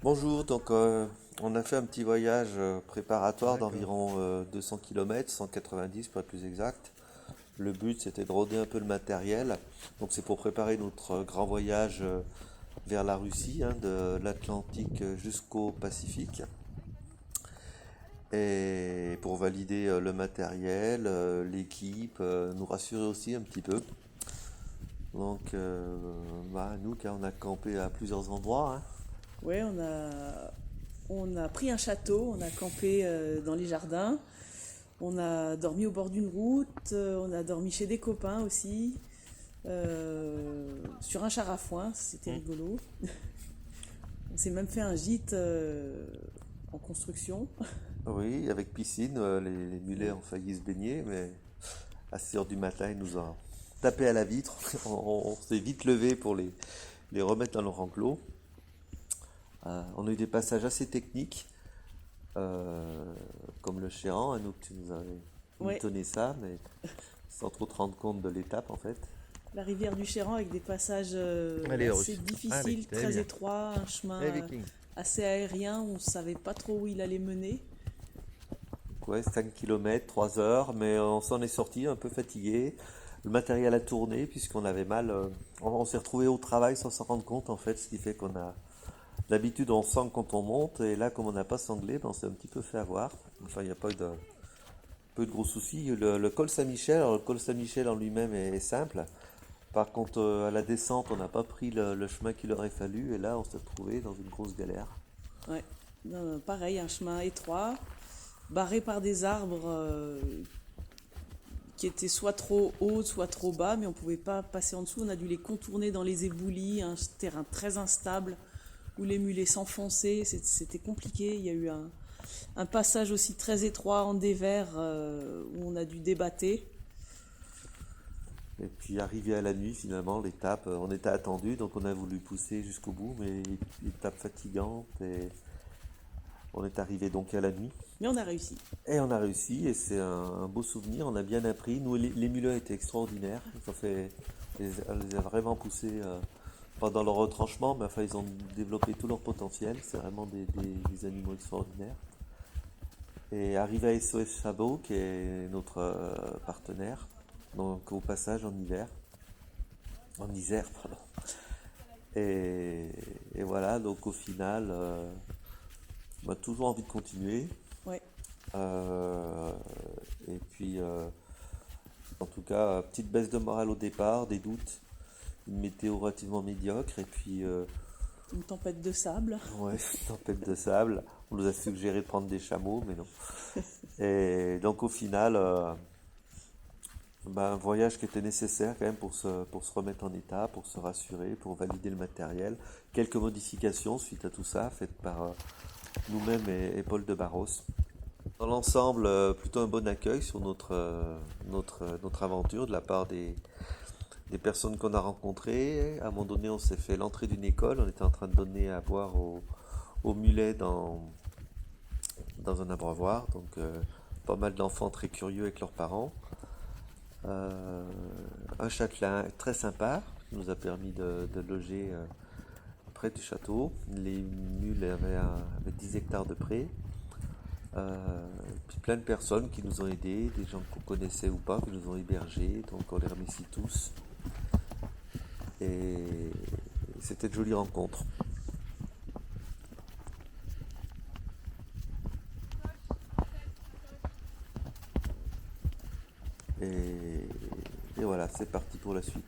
Bonjour, on a fait un petit voyage préparatoire D'accord. d'environ 200 km, 190 pour être plus exact. Le but c'était de roder un peu le matériel. Donc c'est pour préparer notre grand voyage vers la Russie, hein, de l'Atlantique jusqu'au Pacifique. Et pour valider le matériel, l'équipe, nous rassurer aussi un petit peu. Nous, on a campé à plusieurs endroits, hein. Ouais, on a pris un château, on a campé dans les jardins, on a dormi au bord d'une route, on a dormi chez des copains aussi, sur un char à foin, c'était Hmm. rigolo. On s'est même fait un gîte en construction. Oui, avec piscine, les mulets Ouais. ont failli se baigner, mais à 6 heures du matin, ils nous ont tapé à la vitre. On s'est vite levé pour les remettre dans leur enclos. On a eu des passages assez techniques, euh, comme le Chéran, hein, nous, tu nous avais Ouais, mitonné ça, mais sans trop te rendre compte de l'étape en fait. la rivière du Chéran avec des passages Allez, assez Russe. Allez, difficiles, très très bien. étroits, un chemin Allez, Viking. assez aérien, on ne savait pas trop où il allait mener. Donc, ouais, 5 km, 3 heures, mais on s'en est sorti un peu fatigué. Le matériel a tourné puisqu'on avait mal. On s'est retrouvé au travail sans s'en rendre compte en fait, ce qui fait qu'on a. D'habitude, on sangle quand on monte, et là, comme on n'a pas sanglé, ben, on s'est un petit peu fait avoir. Enfin, il n'y a pas eu de gros soucis. Le col Saint-Michel, alors le col Saint-Michel en lui-même est simple. Par contre, à la descente, on n'a pas pris le chemin qu'il aurait fallu, et là, on s'est retrouvé dans une grosse galère. Ouais. Non, pareil, un chemin étroit, barré par des arbres qui étaient soit trop hauts, soit trop bas, mais on ne pouvait pas passer en dessous. On a dû les contourner dans les éboulis, un terrain très instable où les mulets s'enfonçaient. C'était compliqué. Il y a eu un passage aussi très étroit en dévers où on a dû débattre. Et puis, arrivé à la nuit, finalement, l'étape, on était attendu, donc on a voulu pousser jusqu'au bout, mais étape fatigante, et on est arrivé donc à la nuit. Mais on a réussi. Et on a réussi, et c'est un beau souvenir, on a bien appris. Nous, les mulets étaient extraordinaires. On les a vraiment poussés pendant leur retranchement, mais enfin, ils ont développé tout leur potentiel. C'est vraiment des animaux extraordinaires. Et arrivé à SOS Chabot, qui est notre partenaire, donc au passage en Isère, pardon. Et, et voilà, donc au final, on a toujours envie de continuer. Ouais. Euh, et puis, en tout cas, petite baisse de morale au départ, des doutes, une météo relativement médiocre, et puis, Une tempête de sable. ouais, tempête de sable. On nous a suggéré de prendre des chameaux, mais non. Et donc, au final, un voyage qui était nécessaire quand même pour se remettre en état, pour se rassurer, pour valider le matériel. Quelques modifications suite à tout ça, faites par nous-mêmes et Paul de Barros. Dans l'ensemble, plutôt un bon accueil sur notre aventure de la part des personnes qu'on a rencontrées. À un moment donné, on s'est fait l'entrée d'une école. On était en train de donner à boire aux mulets dans un abreuvoir. Donc, pas mal d'enfants très curieux avec leurs parents. Euh, un châtelain très sympa qui nous a permis de loger près du château. Les mules avaient 10 hectares de pré. Puis plein de personnes qui nous ont aidés, des gens qu'on connaissait ou pas, qui nous ont hébergés, donc on les remercie tous. Et c'était de jolies rencontres. Et, et voilà, c'est parti pour la suite.